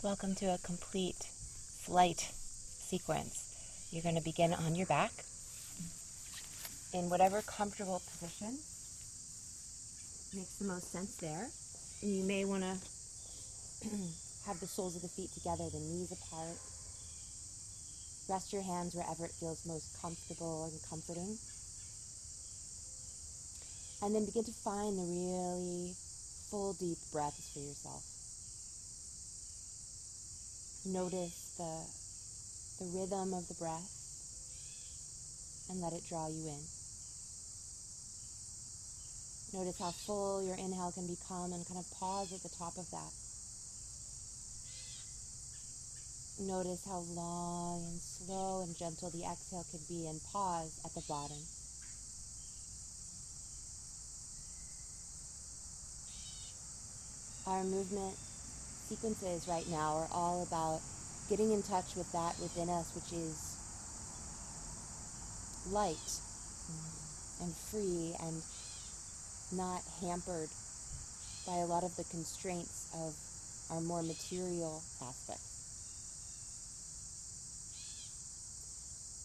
Welcome to a complete flight sequence. You're going to begin on your back in whatever comfortable position makes the most sense there. And you may want to have the soles of the feet together, the knees apart. Rest your hands wherever it feels most comfortable and comforting. And then begin to find the really full, deep breaths for yourself. Notice the rhythm of the breath and let it draw you in. Notice how full your inhale can become and kind of pause at the top of that. Notice how long and slow and gentle the exhale could be and pause at the bottom. Our movement sequences right now are all about getting in touch with that within us, which is light and free and not hampered by a lot of the constraints of our more material aspects.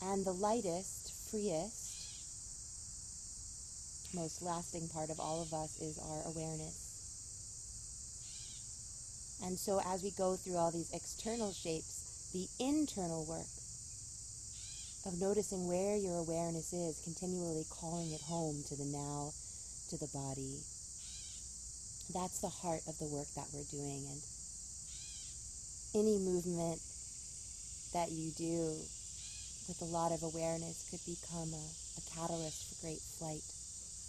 And the lightest, freest, most lasting part of all of us is our awareness. And so as we go through all these external shapes, the internal work of noticing where your awareness is, continually calling it home to the now, to the body, that's the heart of the work that we're doing. And any movement that you do with a lot of awareness could become a catalyst for great flight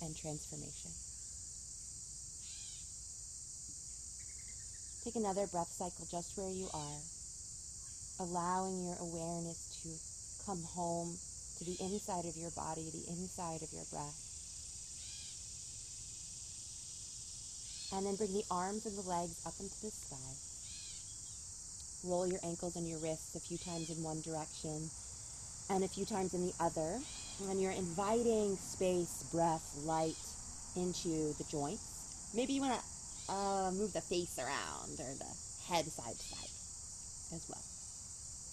and transformation. Take another breath cycle just where you are, allowing your awareness to come home to the inside of your body, the inside of your breath. And then bring the arms and the legs up into the sky. Roll your ankles and your wrists a few times in one direction and a few times in the other. And you're inviting space, breath, light into the joints. Maybe you want to move the face around or the head side to side as well.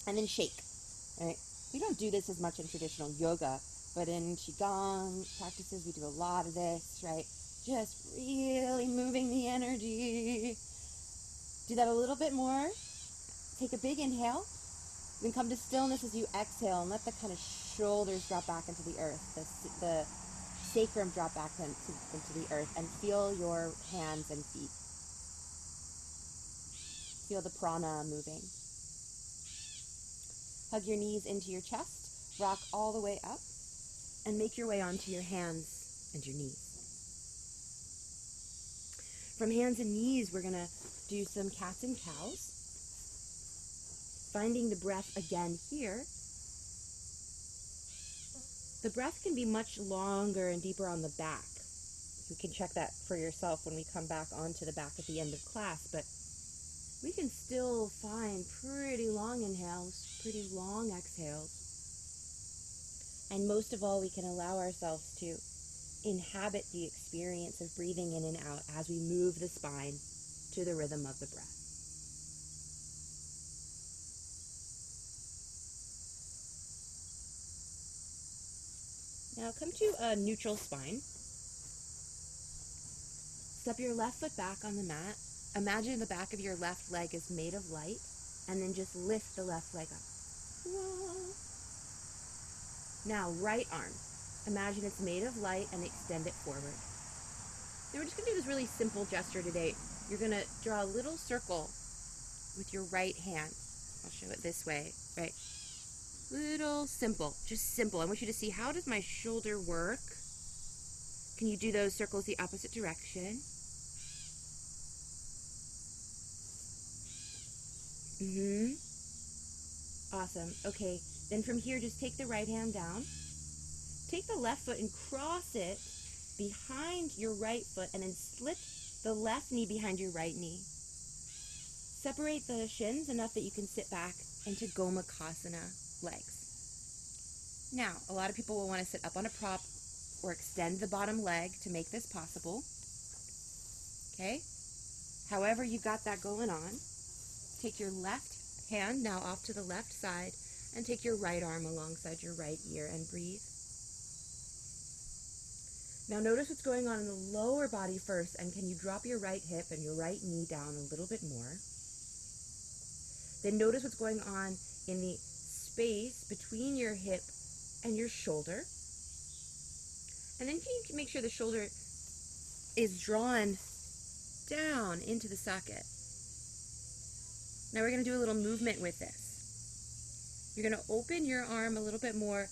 And then shake. Right? We don't do this as much in traditional yoga, but in Qigong practices we do a lot of this, right? Just really moving the energy. Do that a little bit more. Take a big inhale. Then come to stillness as you exhale and let the kind of shoulders drop back into the earth, the sacrum drop back into the earth, and feel your hands and feet. Feel the prana moving. Hug your knees into your chest, rock all the way up, and make your way onto your hands and your knees. From hands and knees, we're going to do some cats and cows. Finding the breath again here. The breath can be much longer and deeper on the back. You can check that for yourself when we come back onto the back at the end of class, but we can still find pretty long inhales, pretty long exhales. And most of all, we can allow ourselves to inhabit the experience of breathing in and out as we move the spine to the rhythm of the breath. Now come to a neutral spine. Step your left foot back on the mat. Imagine the back of your left leg is made of light, and then just lift the left leg up. Whoa. Now, right arm. Imagine it's made of light and extend it forward. Now we're just going to do this really simple gesture today. You're going to draw a little circle with your right hand. I'll show it this way, right? Little simple, just simple. I want you to see, how does my shoulder work? Can you do those circles the opposite direction? Awesome. Okay, then from here, just take the right hand down. Take the left foot and cross it behind your right foot, and then slip the left knee behind your right knee. Separate the shins enough that you can sit back into Gomukhasana legs. Now, a lot of people will want to sit up on a prop or extend the bottom leg to make this possible. Okay? However you got that going on, take your left hand now off to the left side and take your right arm alongside your right ear and breathe. Now notice what's going on in the lower body first, and can you drop your right hip and your right knee down a little bit more? Then notice what's going on in the space between your hip and your shoulder. And then can you make sure the shoulder is drawn down into the socket? Now we're going to do a little movement with this. You're going to open your arm a little bit more,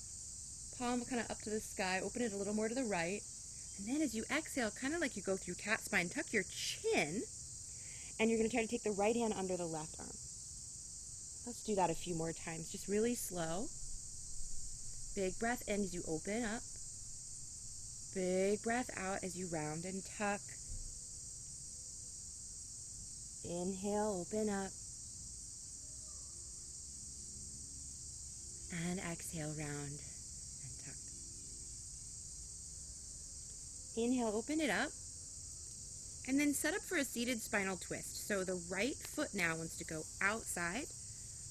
palm kind of up to the sky, open it a little more to the right. And then as you exhale, kind of like you go through cat spine, tuck your chin, and you're going to try to take the right hand under the left arm. Let's do that a few more times, just really slow. Big breath in as you open up. Big breath out as you round and tuck. Inhale, open up. And exhale, round and tuck. Inhale, open it up. And then set up for a seated spinal twist. So the right foot now wants to go outside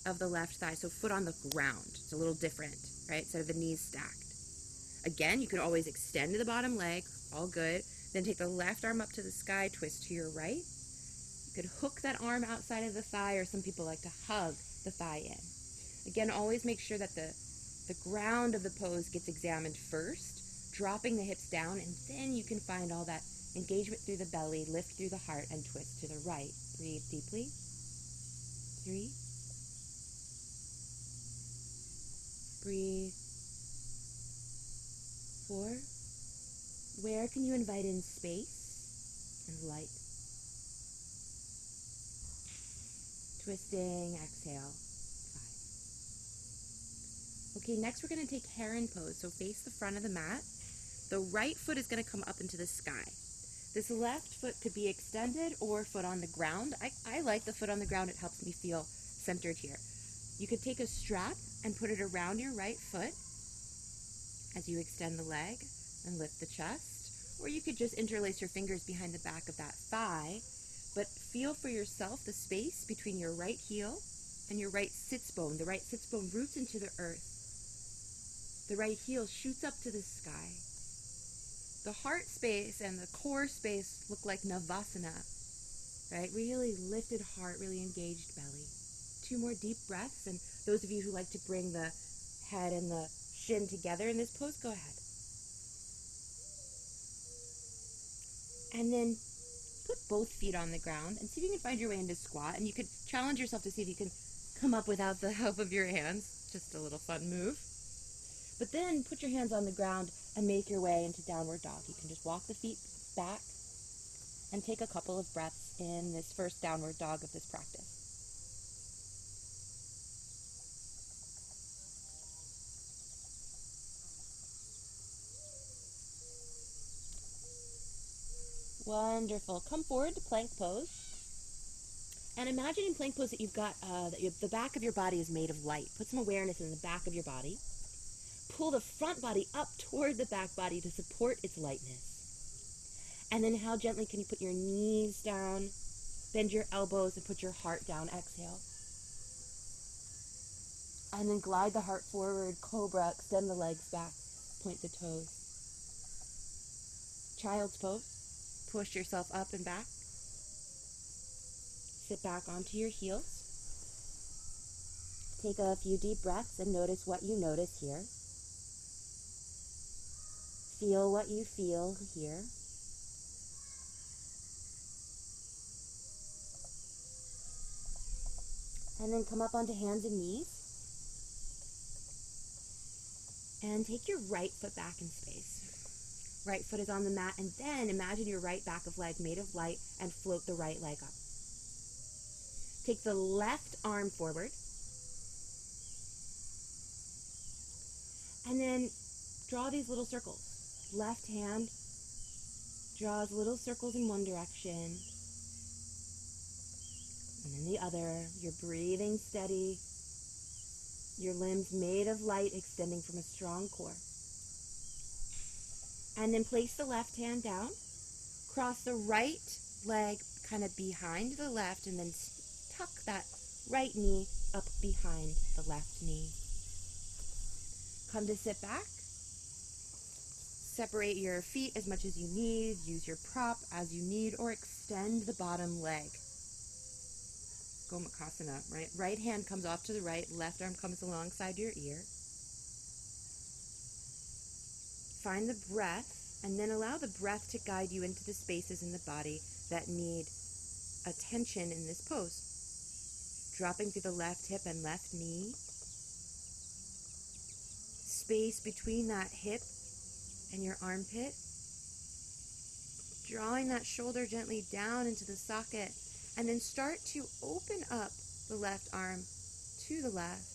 of the left thigh. So foot on the ground. It's a little different, right? Instead of the knees stacked. Again, you can always extend to the bottom leg. All good. Then take the left arm up to the sky, twist to your right. You could hook that arm outside of the thigh, or some people like to hug the thigh in. Again, always make sure that the ground of the pose gets examined first, dropping the hips down, and then you can find all that engagement through the belly, lift through the heart, and twist to the right. Breathe deeply. 3. Breathe. 4. Where can you invite in space and light? Twisting, exhale. 5. Okay, next we're going to take heron pose. So face the front of the mat. The right foot is going to come up into the sky. This left foot could be extended or foot on the ground. I like the foot on the ground. It helps me feel centered here. You could take a strap and put it around your right foot as you extend the leg and lift the chest. Or you could just interlace your fingers behind the back of that thigh. But feel for yourself the space between your right heel and your right sits bone. The right sits bone roots into the earth. The right heel shoots up to the sky. The heart space and the core space look like Navasana, right? Really lifted heart, really engaged belly. 2 more deep breaths, and those of you who like to bring the head and the shin together in this pose, go ahead. And then put both feet on the ground and see if you can find your way into squat. And you could challenge yourself to see if you can come up without the help of your hands. Just a little fun move. But then put your hands on the ground and make your way into downward dog. You can just walk the feet back and take a couple of breaths in this first downward dog of this practice. Wonderful. Come forward to plank pose. And imagine in plank pose that you've got the back of your body is made of light. Put some awareness in the back of your body. Pull the front body up toward the back body to support its lightness. And then how gently can you put your knees down, bend your elbows, and put your heart down. Exhale. And then glide the heart forward, cobra, extend the legs back, point the toes. Child's pose. Push yourself up and back. Sit back onto your heels. Take a few deep breaths and notice what you notice here. Feel what you feel here. And then come up onto hands and knees. And take your right foot back in space. Right foot is on the mat, and then imagine your right back of leg made of light and float the right leg up. Take the left arm forward. And then draw these little circles. Left hand draws little circles in one direction, and then the other. You're breathing steady. Your limbs made of light extending from a strong core. And then place the left hand down. Cross the right leg kind of behind the left, and then tuck that right knee up behind the left knee. Come to sit back. Separate your feet as much as you need. Use your prop as you need, or extend the bottom leg. Gomukhasana, right? Right hand comes off to the right, left arm comes alongside your ear. Find the breath, and then allow the breath to guide you into the spaces in the body that need attention in this pose. Dropping through the left hip and left knee. Space between that hip and your armpit. Drawing that shoulder gently down into the socket, and then start to open up the left arm to the left.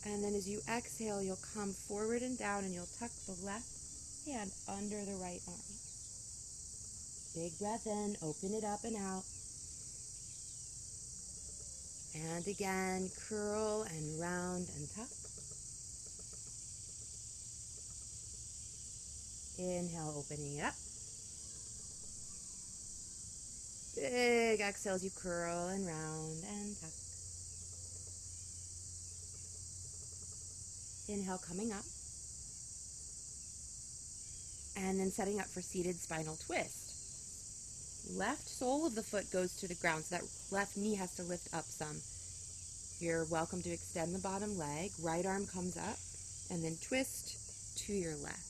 And then as you exhale, you'll come forward and down, and you'll tuck the left hand under the right arm. Big breath in, open it up and out. And again, curl and round and tuck. Inhale, opening it up. Big exhales, you curl and round and tuck. Inhale, coming up. And then setting up for seated spinal twist. Left sole of the foot goes to the ground, so that left knee has to lift up some. You're welcome to extend the bottom leg. Right arm comes up, and then twist to your left.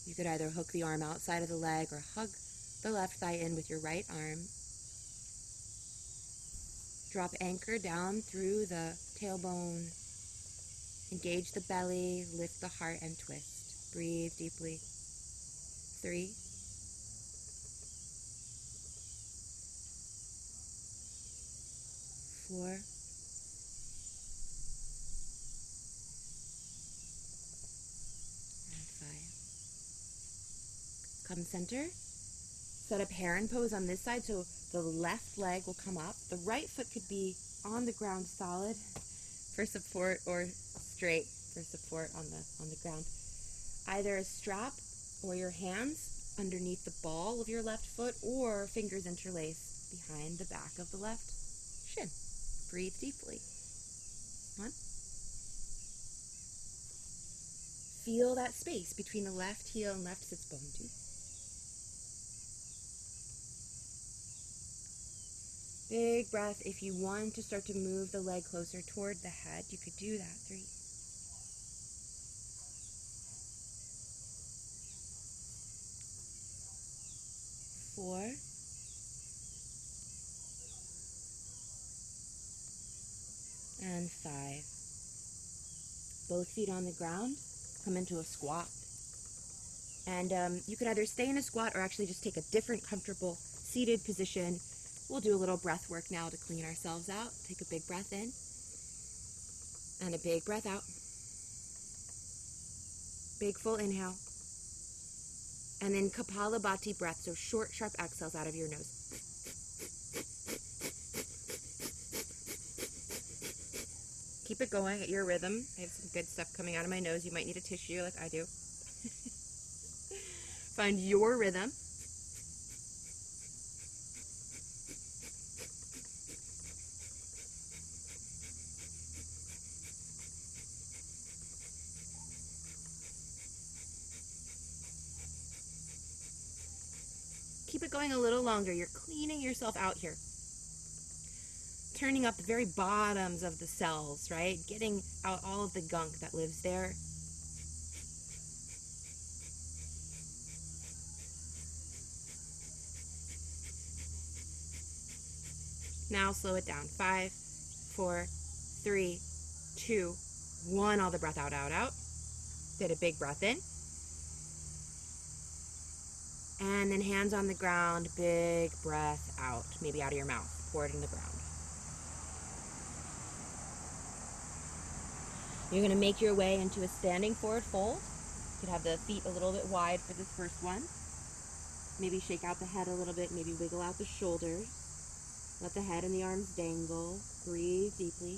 You could either hook the arm outside of the leg or hug the left thigh in with your right arm. Drop anchor down through the tailbone. Engage the belly, lift the heart, and twist. Breathe deeply. 3, 4, and 5. Come center. Set up heron pose on this side, so the left leg will come up. The right foot could be on the ground solid for support, or straight for support on the ground. Either a strap or your hands underneath the ball of your left foot, or fingers interlaced behind the back of the left shin. Breathe deeply. 1. Feel that space between the left heel and left sits bone. 2. Big breath. If you want to start to move the leg closer toward the head, you could do that. 3. 4. And 5. Both feet on the ground. Come into a squat. And you can either stay in a squat or actually just take a different comfortable seated position. We'll do a little breath work now to clean ourselves out. Take a big breath in and a big breath out. Big full inhale. And then Kapalabhati breath, so short, sharp exhales out of your nose. Keep it going at your rhythm. I have some good stuff coming out of my nose. You might need a tissue like I do. Find your rhythm. Keep it going a little longer. You're cleaning yourself out here. Turning up the very bottoms of the cells, right? Getting out all of the gunk that lives there. Now slow it down. 5, 4, 3, 2, 1. All the breath out, out, out. Get a big breath in. And then hands on the ground, big breath out. Maybe out of your mouth. Pour it in the ground. You're going to make your way into a standing forward fold. You could have the feet a little bit wide for this first one. Maybe shake out the head a little bit. Maybe wiggle out the shoulders. Let the head and the arms dangle. Breathe deeply.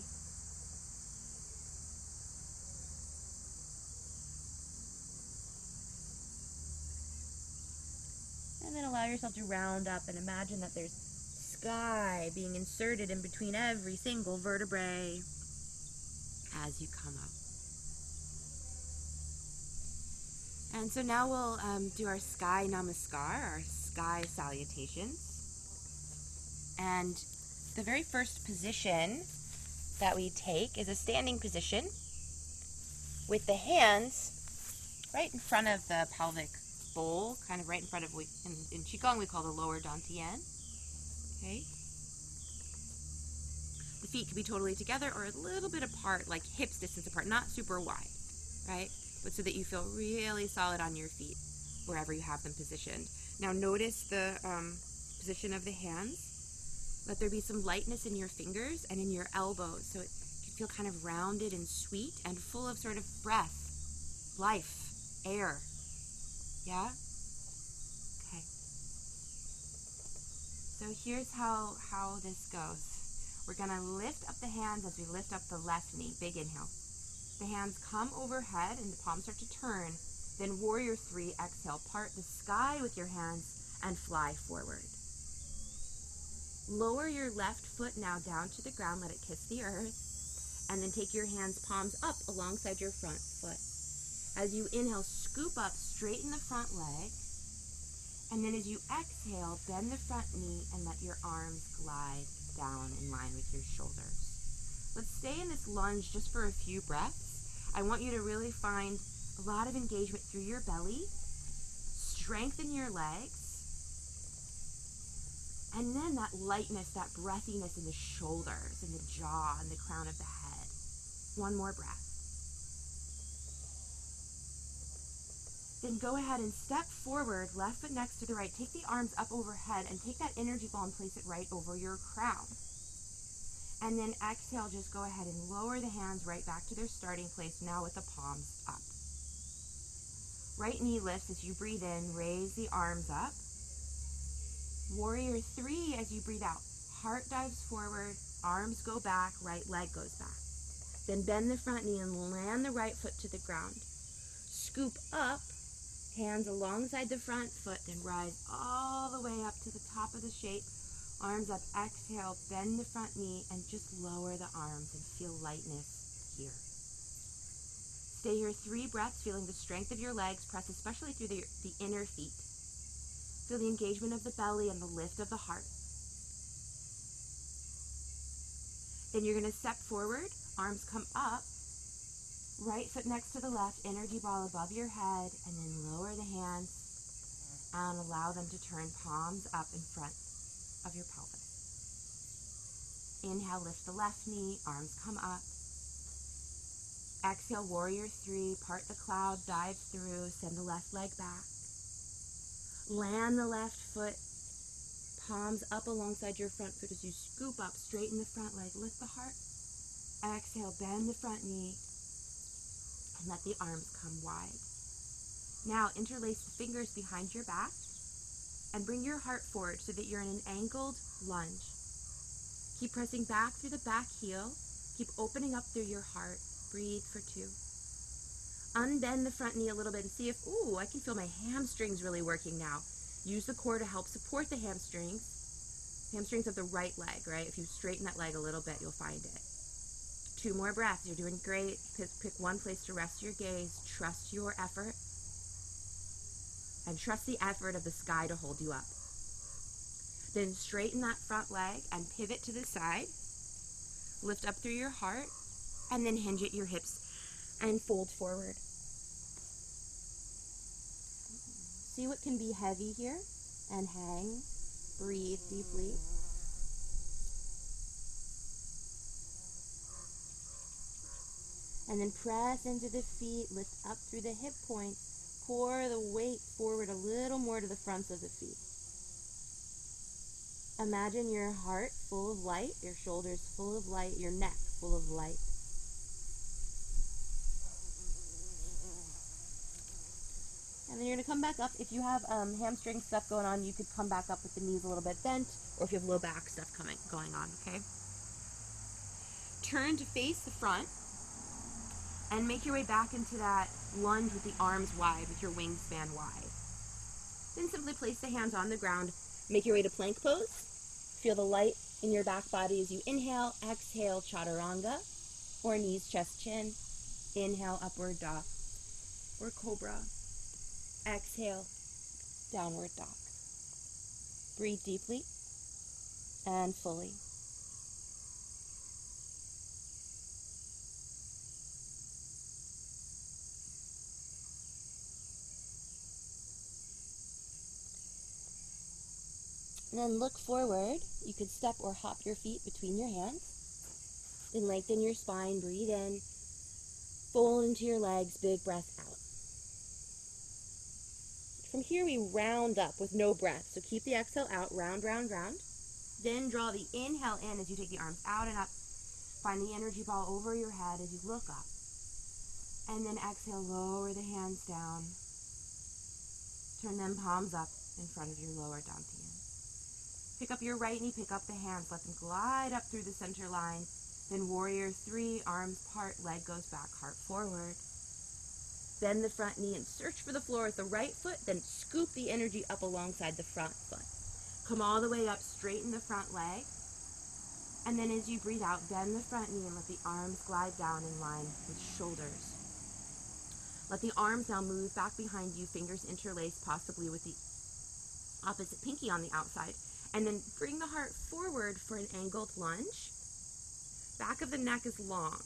And then allow yourself to round up and imagine that there's sky being inserted in between every single vertebrae as you come up. And so now we'll do our sky namaskar, our sky salutations. And the very first position that we take is a standing position with the hands right in front of the pelvic bowl, kind of right in front of, in Qigong we call the lower dantian. Okay. The feet can be totally together or a little bit apart, like hips distance apart, not super wide, right? But so that you feel really solid on your feet wherever you have them positioned. Now notice the position of the hands. Let there be some lightness in your fingers and in your elbows, so it can feel kind of rounded and sweet and full of sort of breath, life, air. Yeah? Okay. So here's how this goes. We're going to lift up the hands as we lift up the left knee. Big inhale. The hands come overhead and the palms start to turn. Then warrior three, exhale. Part the sky with your hands and fly forward. Lower your left foot now down to the ground. Let it kiss the earth. And then take your hands, palms up alongside your front foot. As you inhale, scoop up, straighten the front leg. And then as you exhale, bend the front knee and let your arms glide down in line with your shoulders. Let's stay in this lunge just for a few breaths. I want you to really find a lot of engagement through your belly. Strengthen your legs. And then that lightness, that breathiness in the shoulders and the jaw and the crown of the head. One more breath. Then go ahead and step forward, left foot next to the right. Take the arms up overhead and take that energy ball and place it right over your crown. And then exhale, just go ahead and lower the hands right back to their starting place, now with the palms up. Right knee lifts as you breathe in, raise the arms up. Warrior three as you breathe out. Heart dives forward, arms go back, right leg goes back. Then bend the front knee and land the right foot to the ground. Scoop up, hands alongside the front foot, then rise all the way up to the top of the shape. Arms up, exhale, bend the front knee and just lower the arms and feel lightness here. Stay here 3 breaths, feeling the strength of your legs. Press especially through the inner feet. Feel the engagement of the belly and the lift of the heart. Then you're going to step forward, arms come up, right foot next to the left, energy ball above your head, and then lower the hands and allow them to turn palms up in front of your pelvis. Inhale, lift the left knee, arms come up. Exhale, warrior three, part the cloud, dive through, send the left leg back. Land the left foot, palms up alongside your front foot as you scoop up, straighten the front leg, lift the heart. Exhale, bend the front knee, and let the arms come wide. Now, interlace the fingers behind your back and bring your heart forward so that you're in an angled lunge. Keep pressing back through the back heel. Keep opening up through your heart. Breathe for 2. Unbend the front knee a little bit and see if, ooh, I can feel my hamstrings really working now. Use the core to help support the hamstrings. Hamstrings of the right leg, right? If you straighten that leg a little bit, you'll find it. 2 more breaths. You're doing great. Pick one place to rest your gaze. Trust your effort. And trust the effort of the sky to hold you up. Then straighten that front leg and pivot to the side. Lift up through your heart. And then hinge at your hips and fold forward. See what can be heavy here and hang. Breathe deeply. And then press into the feet, lift up through the hip points, pour the weight forward a little more to the fronts of the feet. Imagine your heart full of light, your shoulders full of light, your neck full of light. And then you're going to come back up. If you have hamstring stuff going on, you could come back up with the knees a little bit bent, or if you have low back stuff going on, okay? Turn to face the front and make your way back into that lunge with the arms wide, with your wingspan wide. Then simply place the hands on the ground. Make your way to plank pose. Feel the light in your back body as you inhale. Exhale, chaturanga, or knees, chest, chin. Inhale, upward dog, or cobra. Exhale, downward dog. Breathe deeply and fully. And then look forward. You could step or hop your feet between your hands. Then lengthen your spine, breathe in, fold into your legs, big breath out. From here we round up with no breath. So keep the exhale out, round, round, round. Then draw the inhale in as you take the arms out and up. Find the energy ball over your head as you look up. And then exhale, lower the hands down. Turn them palms up in front of your lower dantian. Pick up your right knee, pick up the hands, let them glide up through the center line. Then warrior 3, arms part, leg goes back, heart forward. Bend the front knee and search for the floor with the right foot, then scoop the energy up alongside the front foot. Come all the way up, straighten the front leg. And then as you breathe out, bend the front knee and let the arms glide down in line with shoulders. Let the arms now move back behind you, fingers interlaced, possibly with the opposite pinky on the outside. And then bring the heart forward for an angled lunge. Back of the neck is long.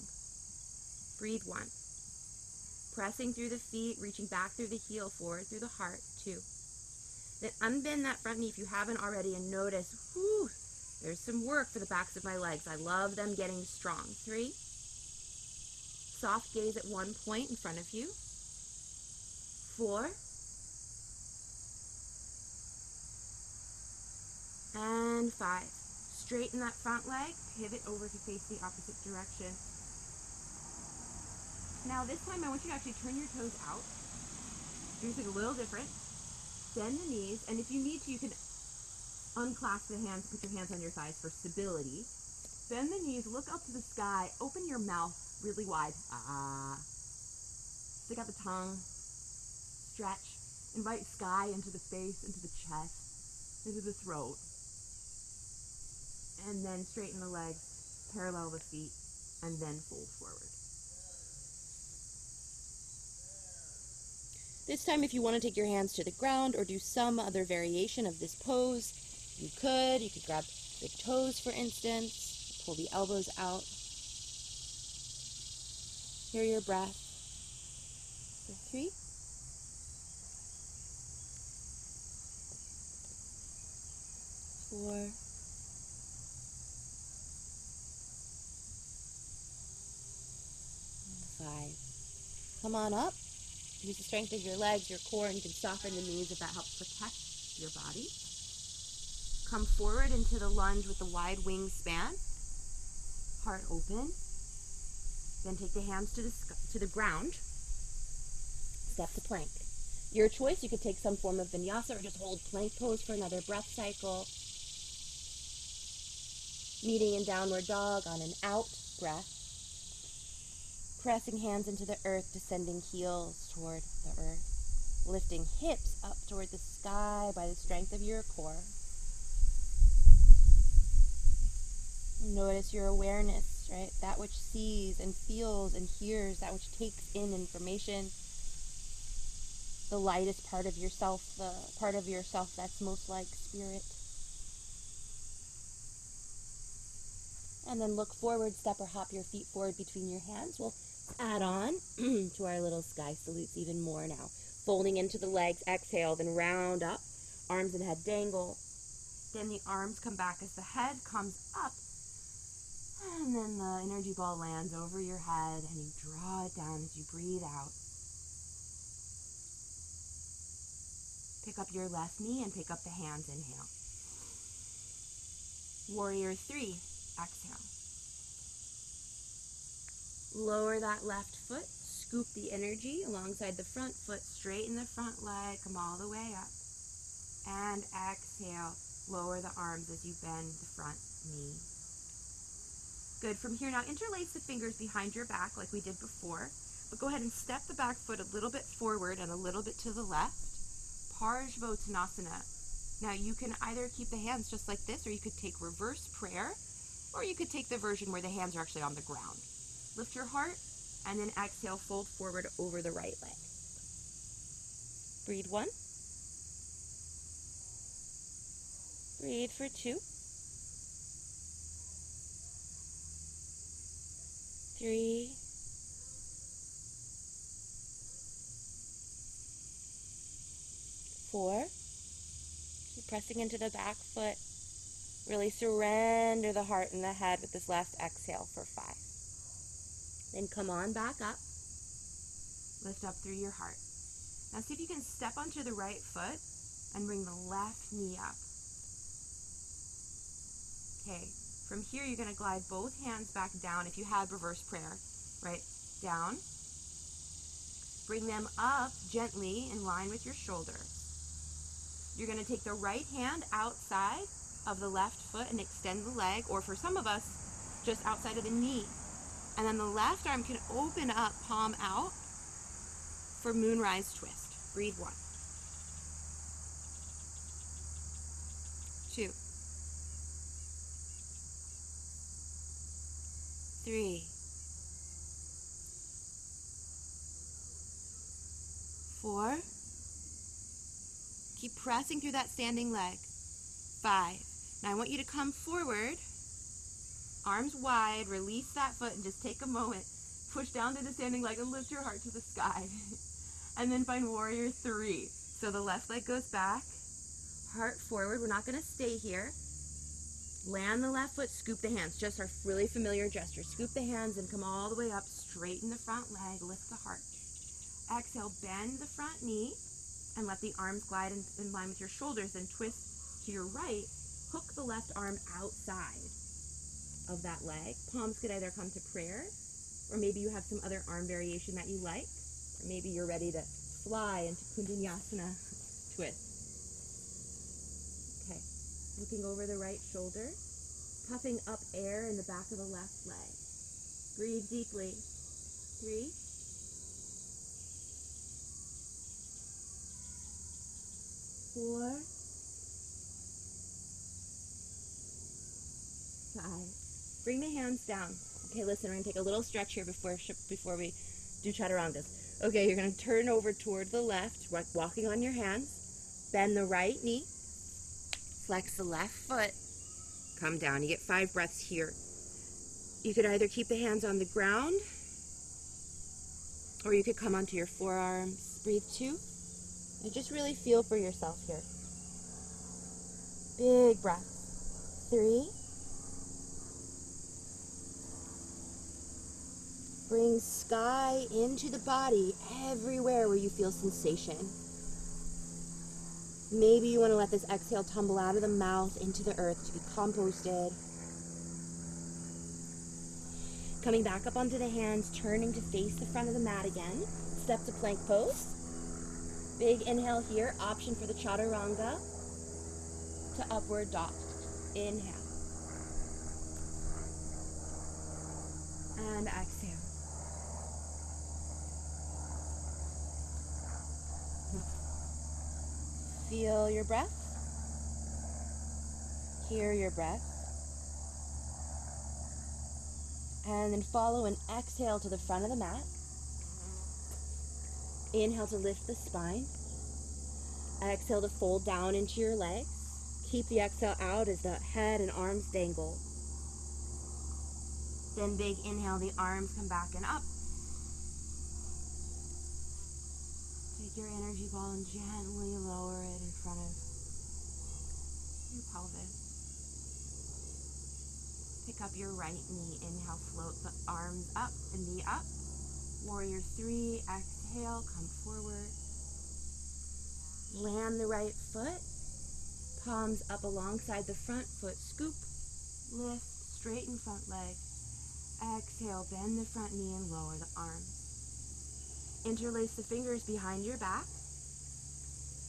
Breathe 1. Pressing through the feet, reaching back through the heel, forward through the heart, 2. Then unbend that front knee if you haven't already and notice, whew, there's some work for the backs of my legs. I love them getting strong. 3. Soft gaze at one point in front of you. 4. And 5. Straighten that front leg, pivot over to face the opposite direction. Now this time I want you to actually turn your toes out. Do something a little different. Bend the knees, and if you need to, you can unclasp the hands, put your hands on your thighs for stability. Bend the knees, look up to the sky, open your mouth really wide. Stick out the tongue, stretch, invite sky into the face, into the chest, into the throat. And then straighten the legs, parallel the feet, and then fold forward. This time, if you want to take your hands to the ground or do some other variation of this pose, you could. You could grab big toes, for instance, pull the elbows out. Hear your breath. For 3. 4. 5. Come on up. Use the strength of your legs, your core, and you can soften the knees if that helps protect your body. Come forward into the lunge with the wide wingspan. Heart open. Then take the hands to the ground. Step to plank. Your choice, you could take some form of vinyasa or just hold plank pose for another breath cycle. Meeting in downward dog on an out breath. Pressing hands into the earth, descending heels toward the earth. Lifting hips up toward the sky by the strength of your core. Notice your awareness, right? That which sees and feels and hears, that which takes in information. The lightest part of yourself, the part of yourself that's most like spirit. And then look forward, step or hop your feet forward between your hands. We'll add on to our little sky salutes even more now. Folding into the legs, exhale, then round up. Arms and head dangle. Then the arms come back as the head comes up. And then the energy ball lands over your head and you draw it down as you breathe out. Pick up your left knee and pick up the hands, inhale. Warrior 3, exhale. Lower that left foot, scoop the energy alongside the front foot, straighten the front leg, come all the way up. And exhale, lower the arms as you bend the front knee. Good, from here now interlace the fingers behind your back like we did before, but go ahead and step the back foot a little bit forward and a little bit to the left. Parsvottanasana. Now you can either keep the hands just like this, or you could take reverse prayer, or you could take the version where the hands are actually on the ground. Lift your heart, and then exhale, fold forward over the right leg. Breathe 1. Breathe for 2. 3. 4. Keep pressing into the back foot. Really surrender the heart and the head with this last exhale for 5. Then come on back up. Lift up through your heart. Now see if you can step onto the right foot and bring the left knee up. Okay, from here you're going to glide both hands back down if you had reverse prayer, right? Down. Bring them up gently in line with your shoulders. You're going to take the right hand outside of the left foot and extend the leg, or for some of us, just outside of the knee. And then the left arm can open up, palm out, for moonrise twist. Breathe 1. 2. 3. 4. Keep pressing through that standing leg. 5. Now I want you to come forward, arms wide, release that foot, and just take a moment. Push down through the standing leg and lift your heart to the sky. And then find warrior 3. So the left leg goes back, heart forward. We're not going to stay here. Land the left foot, scoop the hands. Just our really familiar gesture. Scoop the hands and come all the way up, straighten the front leg, lift the heart. Exhale, bend the front knee and let the arms glide in line with your shoulders, and twist to your right. Hook the left arm outside of that leg. Palms could either come to prayer, or maybe you have some other arm variation that you like, or maybe you're ready to fly into Kundalini twist. Okay, looking over the right shoulder, puffing up air in the back of the left leg. Breathe deeply. 3. 4. 5. Bring the hands down. Okay, listen, we're going to take a little stretch here before we do chaturangas. Okay, you're going to turn over toward the left, walking on your hands. Bend the right knee. Flex the left foot. Come down. You get 5 breaths here. You could either keep the hands on the ground, or you could come onto your forearms. Breathe 2. And just really feel for yourself here. Big breath. 3. Bring sky into the body everywhere where you feel sensation. Maybe you want to let this exhale tumble out of the mouth into the earth to be composted. Coming back up onto the hands, turning to face the front of the mat again. Step to plank pose. Big inhale here, option for the chaturanga to upward dog. Inhale. And exhale. Feel your breath. Hear your breath. And then follow an exhale to the front of the mat. Inhale to lift the spine. Exhale to fold down into your legs. Keep the exhale out as the head and arms dangle. Then big inhale, the arms come back and up. Take your energy ball and gently lower it in front of your pelvis. Pick up your right knee. Inhale, float the arms up, the knee up. Warrior 3, exhale, come forward. Land the right foot. Palms up alongside the front foot. Scoop, lift, straighten front leg. Exhale, bend the front knee and lower the arms. Interlace the fingers behind your back.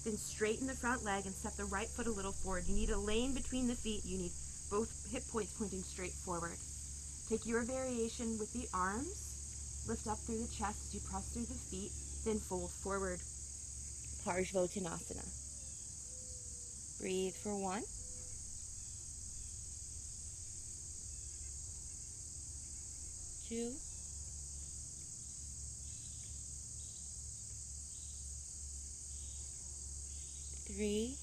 Then straighten the front leg and step the right foot a little forward. You need a lane between the feet. You need both hip points pointing straight forward. Take your variation with the arms. Lift up through the chest as you press through the feet. Then fold forward. Parsvottanasana. Breathe for 1, 2, 3,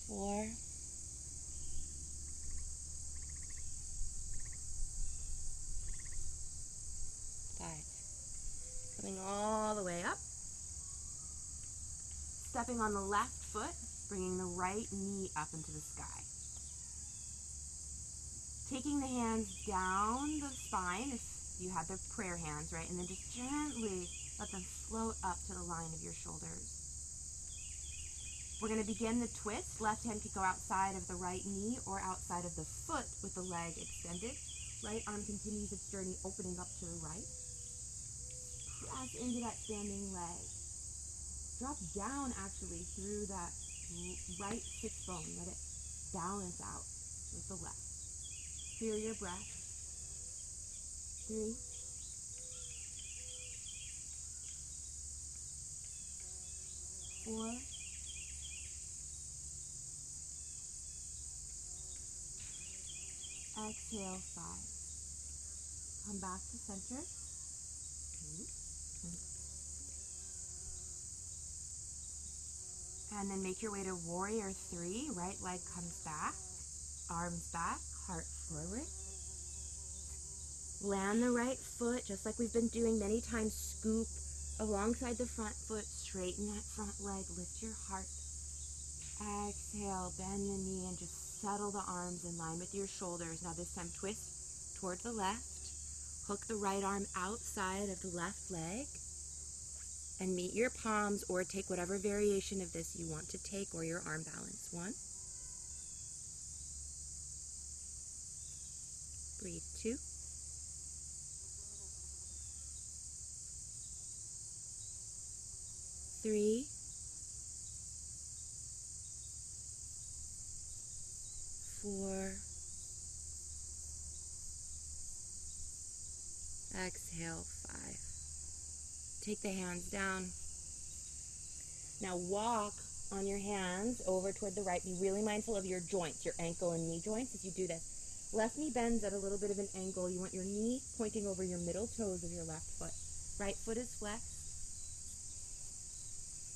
4, 5. Coming all the way up. Stepping on the left foot, bringing the right knee up into the sky. Taking the hands down the spine, if you have the prayer hands, right? And then just gently let them float up to the line of your shoulders. We're going to begin the twist. Left hand could go outside of the right knee or outside of the foot with the leg extended. Right arm continues its journey, opening up to the right. Press into that standing leg. Drop down actually through that right six bone. Let it balance out with the left. Feel your breath. 3, 4, 5. Exhale, 5. Come back to center. And then make your way to warrior 3. Right leg comes back, arms back, heart forward. Land the right foot, just like we've been doing many times. Scoop alongside the front foot, straighten that front leg, lift your heart. Exhale, bend the knee and just settle the arms in line with your shoulders. Now this time twist toward the left. Hook the right arm outside of the left leg. And meet your palms or take whatever variation of this you want to take, or your arm balance. 1. Breathe. 2. 3. 4. Exhale. 5. Take the hands down. Now walk on your hands over toward the right. Be really mindful of your joints, your ankle and knee joints as you do this. Left knee bends at a little bit of an angle. You want your knee pointing over your middle toes of your left foot. Right foot is flexed.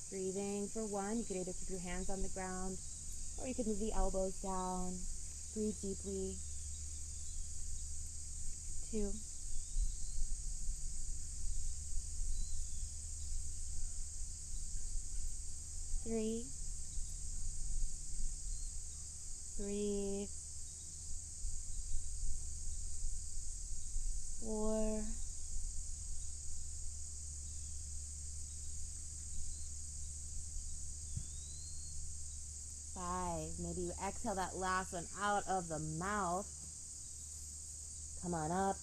Breathing for 1. You could either keep your hands on the ground or you could move the elbows down. Breathe deeply. 2. 3. Breathe. 4. 5. Maybe you exhale that last one out of the mouth. Come on up.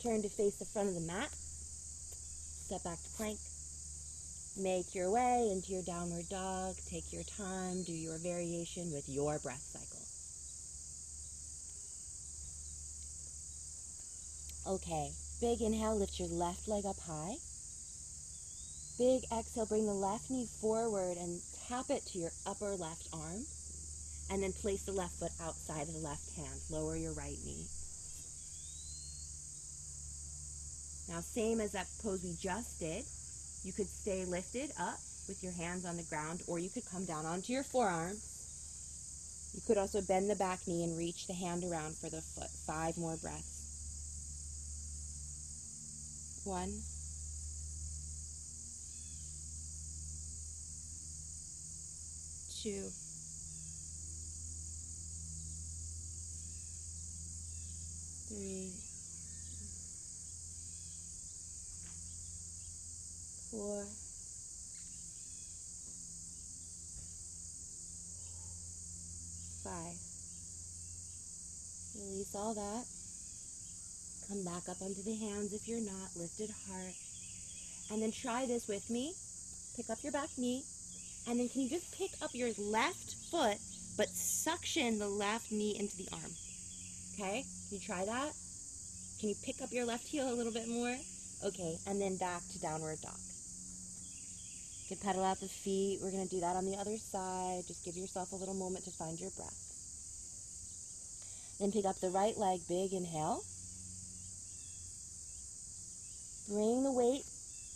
Turn to face the front of the mat. Step back to plank. Make your way into your downward dog. Take your time. Do your variation with your breath cycle. Okay. Big inhale. Lift your left leg up high. Big exhale. Bring the left knee forward and tap it to your upper left arm. And then place the left foot outside of the left hand. Lower your right knee. Now, same as that pose we just did. You could stay lifted up with your hands on the ground, or you could come down onto your forearms. You could also bend the back knee and reach the hand around for the foot. 5 more breaths. 1. 2. 3. 4. 5. Release all that. Come back up onto the hands if you're not. Lifted heart. And then try this with me. Pick up your back knee. And then can you just pick up your left foot, but suction the left knee into the arm? Okay? Can you try that? Can you pick up your left heel a little bit more? Okay, and then back to downward dog. You can pedal out the feet. We're going to do that on the other side. Just give yourself a little moment to find your breath. Then pick up the right leg, big inhale. Bring the weight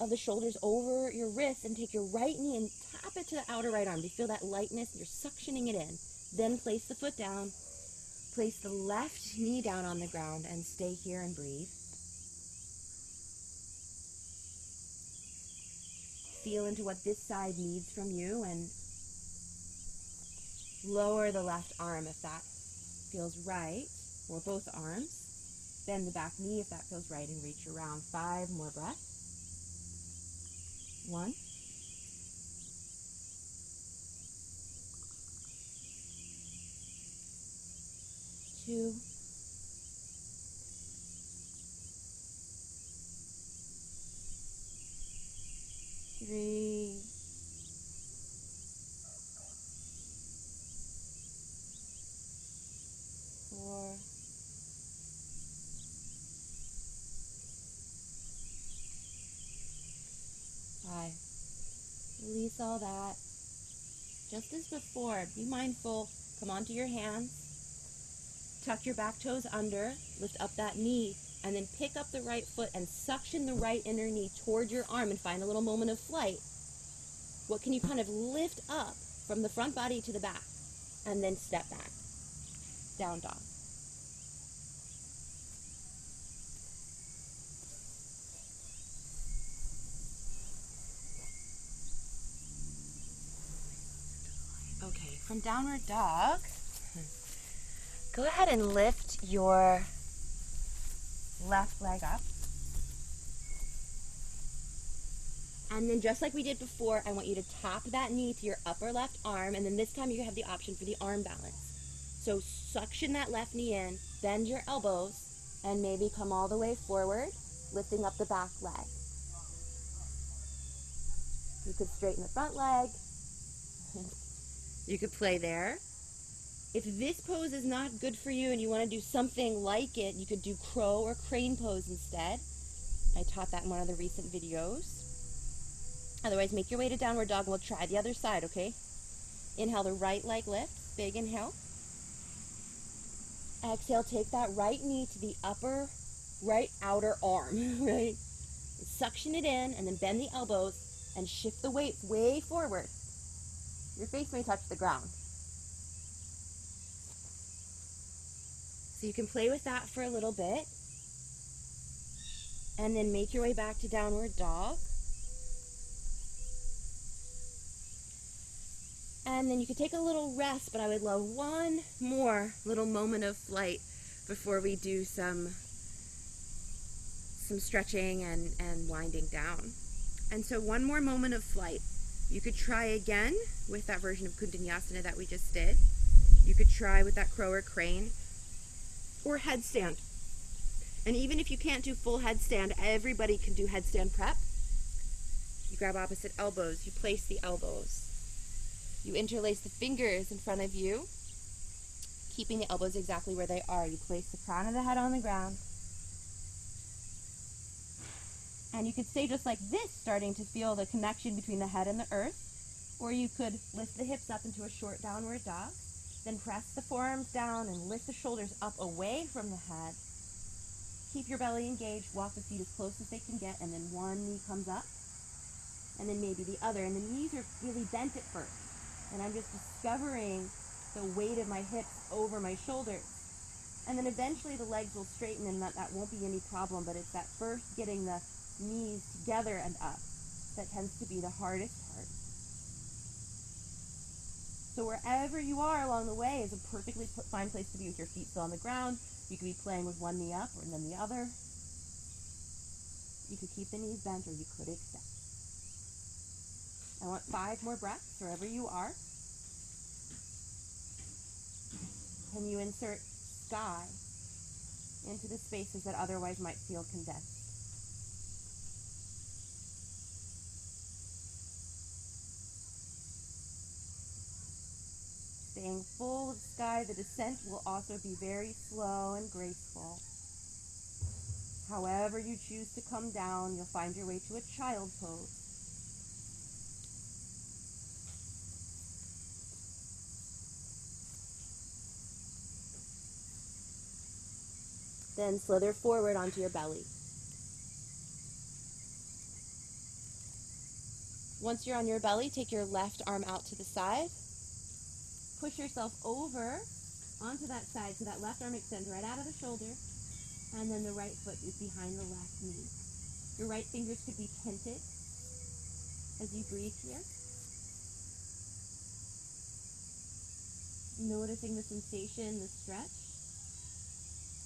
of the shoulders over your wrists and take your right knee and tap it to the outer right arm. Do you feel that lightness? You're suctioning it in. Then place the foot down. Place the left knee down on the ground and stay here and breathe. Feel into what this side needs from you and lower the left arm if that feels right, or both arms. Bend the back knee if that feels right and reach around. 5 more breaths. 1. 2. 3. 4. 5. Release all that. Just as before, be mindful. Come onto your hands. Tuck your back toes under. Lift up that knee. And then pick up the right foot and suction the right inner knee toward your arm and find a little moment of flight. What can you kind of lift up from the front body to the back? And then step back. Down dog. Okay, from downward dog, go ahead and lift your left leg up. And then just like we did before, I want you to tap that knee to your upper left arm, and then this time you have the option for the arm balance. So suction that left knee in, bend your elbows, and maybe come all the way forward, lifting up the back leg. You could straighten the front leg. You could play there. If this pose is not good for you and you want to do something like it, you could do crow or crane pose instead. I taught that in one of the recent videos. Otherwise, make your way to downward dog and we'll try the other side, okay? Inhale, the right leg lifts. Big inhale. Exhale, take that right knee to the upper right outer arm, right? Suction it in and then bend the elbows and shift the weight way forward. Your face may touch the ground. So you can play with that for a little bit. And then make your way back to downward dog. And then you could take a little rest, but I would love one more little moment of flight before we do some stretching and winding down. And so one more moment of flight. You could try again with that version of Kundalini that we just did. You could try with that crow or crane or headstand. And even if you can't do full headstand, everybody can do headstand prep. You grab opposite elbows, you place the elbows. You interlace the fingers in front of you, keeping the elbows exactly where they are. You place the crown of the head on the ground. And you could stay just like this, starting to feel the connection between the head and the earth. Or you could lift the hips up into a short downward dog. Then press the forearms down and lift the shoulders up away from the head. Keep your belly engaged. Walk the feet as close as they can get. And then one knee comes up. And then maybe the other. And the knees are really bent at first. And I'm just discovering the weight of my hips over my shoulders. And then eventually the legs will straighten and that won't be any problem. But it's that first getting the knees together and up that tends to be the hardest part. So wherever you are along the way is a perfectly fine place to be with your feet still on the ground. You could be playing with one knee up and then the other. You could keep the knees bent or you could extend. I want 5 more breaths wherever you are. Can you insert sky into the spaces that otherwise might feel condensed? Staying full of sky, the descent will also be very slow and graceful. However you choose to come down, you'll find your way to a child pose. Then slither forward onto your belly. Once you're on your belly, take your left arm out to the side. Push yourself over onto that side so that left arm extends right out of the shoulder. And then the right foot is behind the left knee. Your right fingers could be tented as you breathe here. Noticing the sensation, the stretch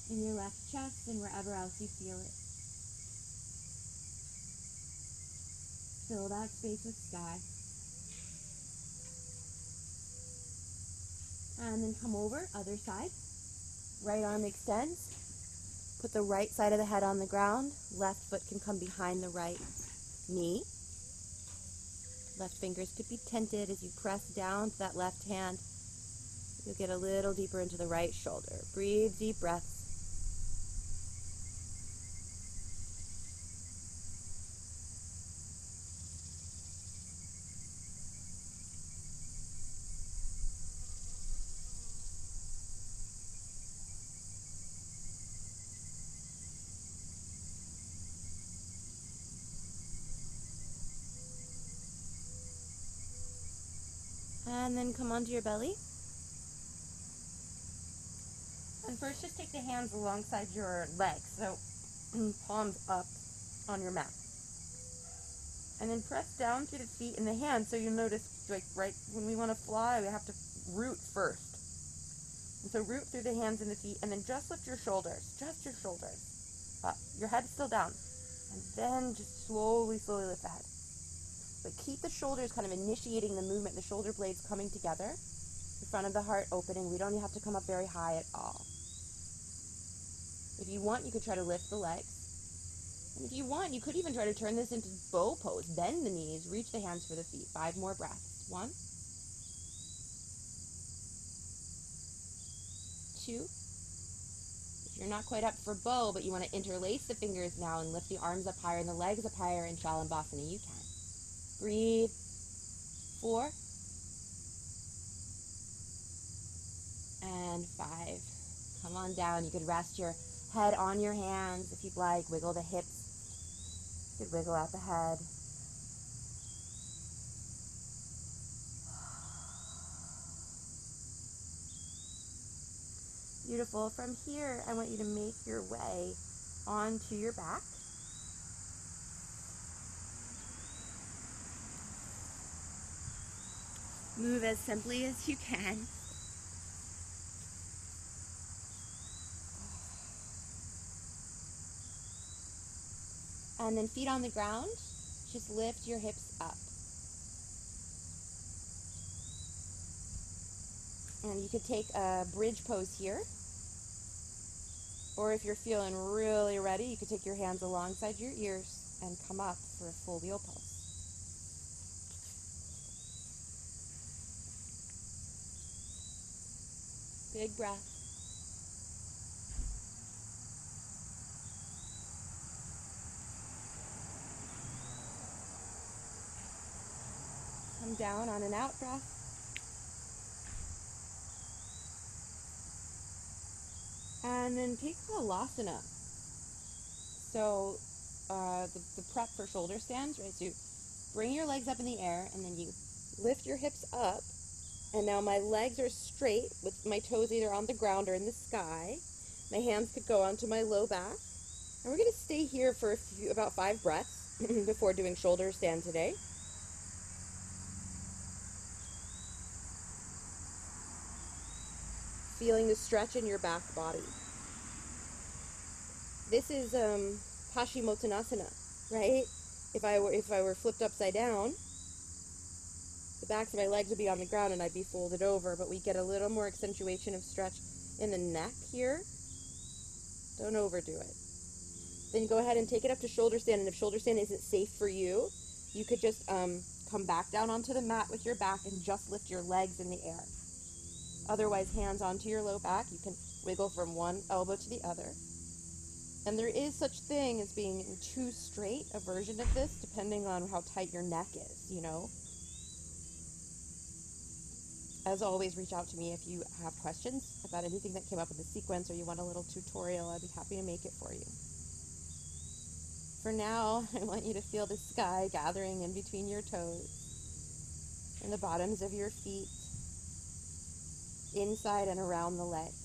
in your left chest and wherever else you feel it. Fill that space with sky. And then come over, other side. Right arm extends. Put the right side of the head on the ground. Left foot can come behind the right knee. Left fingers could be tented as you press down to that left hand. You'll get a little deeper into the right shoulder. Breathe deep breaths. And then come onto your belly. And first just take the hands alongside your legs, so palms up on your mat. And then press down through the feet and the hands, so you'll notice, like, right when we want to fly, we have to root first. And so root through the hands and the feet, and then just lift your shoulders, up. Your head's still down. And then just slowly lift the head. But keep the shoulders kind of initiating the movement, the shoulder blades coming together, the front of the heart opening. We don't have to come up very high at all. If you want, you could try to lift the legs. And if you want, you could even try to turn this into bow pose. Bend the knees, reach the hands for the feet. 5 more breaths. 1, 2. If you're not quite up for bow, but you want to interlace the fingers now and lift the arms up higher and the legs up higher in Shalabhasana, you can. Breathe. 4. And 5. Come on down. You could rest your head on your hands if you'd like. Wiggle the hips. You could wiggle out the head. Beautiful. From here, I want you to make your way onto your back. Move as simply as you can. And then feet on the ground, just lift your hips up. And you could take a bridge pose here. Or if you're feeling really ready, you could take your hands alongside your ears and come up for a full wheel pose. Big breath. Come down on an out breath. And then take Halasana. So the prep for shoulder stands, right? So you bring your legs up in the air and then you lift your hips up. And now my legs are straight with my toes either on the ground or in the sky. My hands could go onto my low back. And we're going to stay here for about 5 breaths before doing shoulder stand today. Feeling the stretch in your back body. This is Paschimottanasana, right? If I were flipped upside down, the backs of my legs would be on the ground and I'd be folded over, but we get a little more accentuation of stretch in the neck here. Don't overdo it. Then you go ahead and take it up to shoulder stand, and if shoulder stand isn't safe for you, you could just come back down onto the mat with your back and just lift your legs in the air. Otherwise, hands onto your low back. You can wiggle from one elbow to the other. And there is such thing as being too straight, a version of this, depending on how tight your neck is, you know. As always, reach out to me if you have questions about anything that came up in the sequence or you want a little tutorial. I'd be happy to make it for you. For now, I want you to feel the sky gathering in between your toes and the bottoms of your feet, inside and around the legs.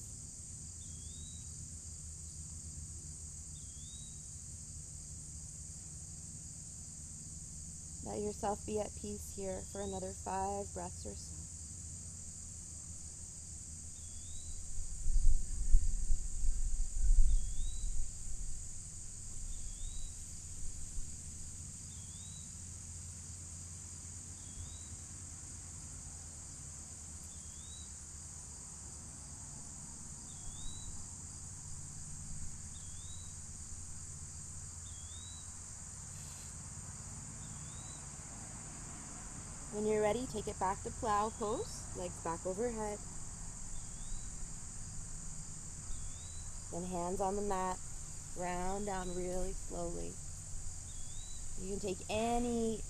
Let yourself be at peace here for another 5 breaths or so. When you're ready, take it back to plow pose, legs back overhead. Then hands on the mat, ground down really slowly. You can take any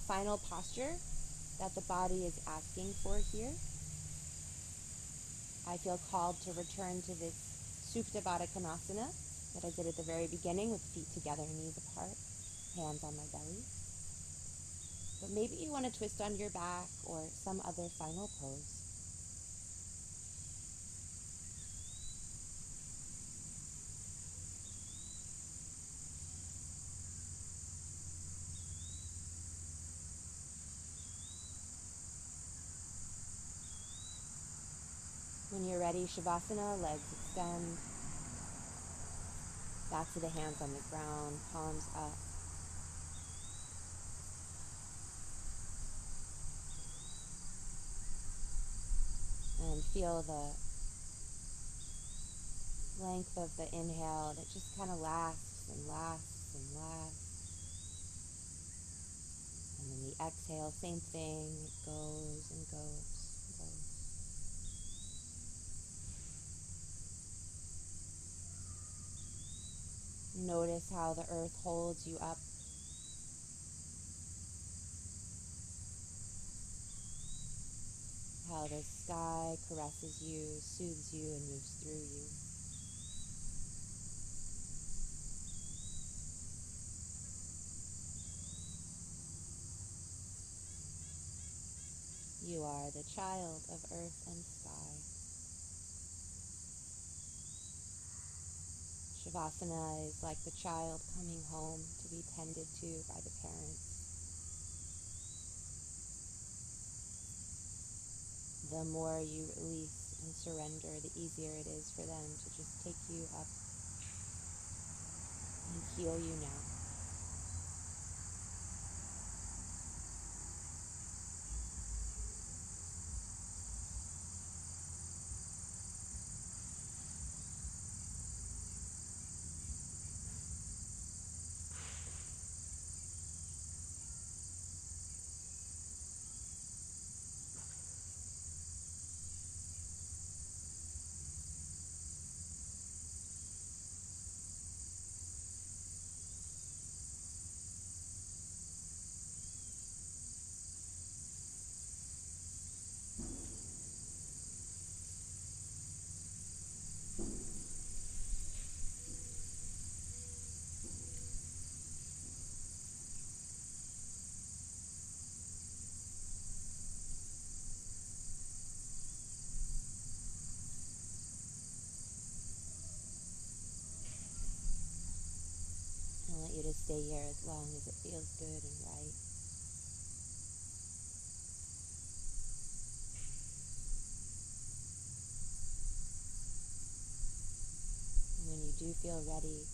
final posture that the body is asking for here. I feel called to return to this Supta Baddha Konasana that I did at the very beginning with feet together, knees apart, hands on my belly. But maybe you want to twist on your back or some other final pose. When you're ready, Shavasana, legs extend. Back to the hands on the ground, palms up. And feel the length of the inhale that just kind of lasts and lasts and lasts. And then the exhale, same thing, it goes and goes and goes. Notice how the earth holds you up. How the sky caresses you, soothes you, and moves through you. You are the child of earth and sky. Shavasana is like the child coming home to be tended to by the parents. The more you release and surrender, the easier it is for them to just take you up and heal you now. I want you to stay here as long as it feels good and right. And when you do feel ready,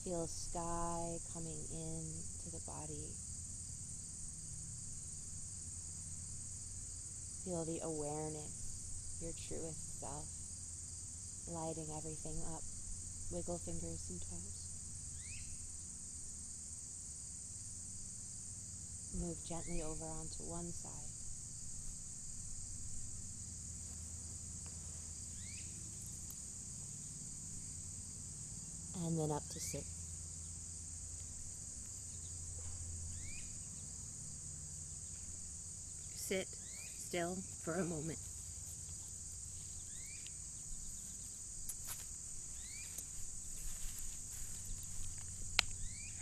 feel sky coming in to the body. Feel the awareness, your truest self, lighting everything up. Wiggle fingers and toes. Move gently over onto one side. And then up to sit. Sit, still for a moment.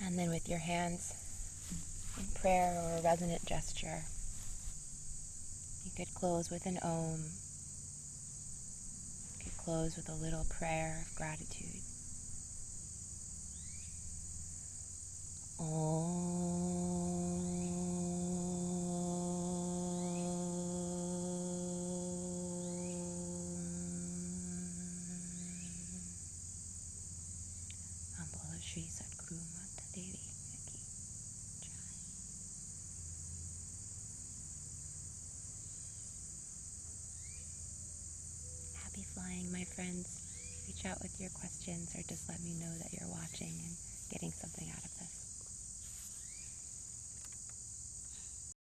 And then with your hands in prayer or a resonant gesture, you could close with an Om. You could close with a little prayer of gratitude. Shri Sadguru Mata Devi Ki Jai. Happy flying, my friends. Reach out with your questions or just let me know that you're watching and getting something out of this.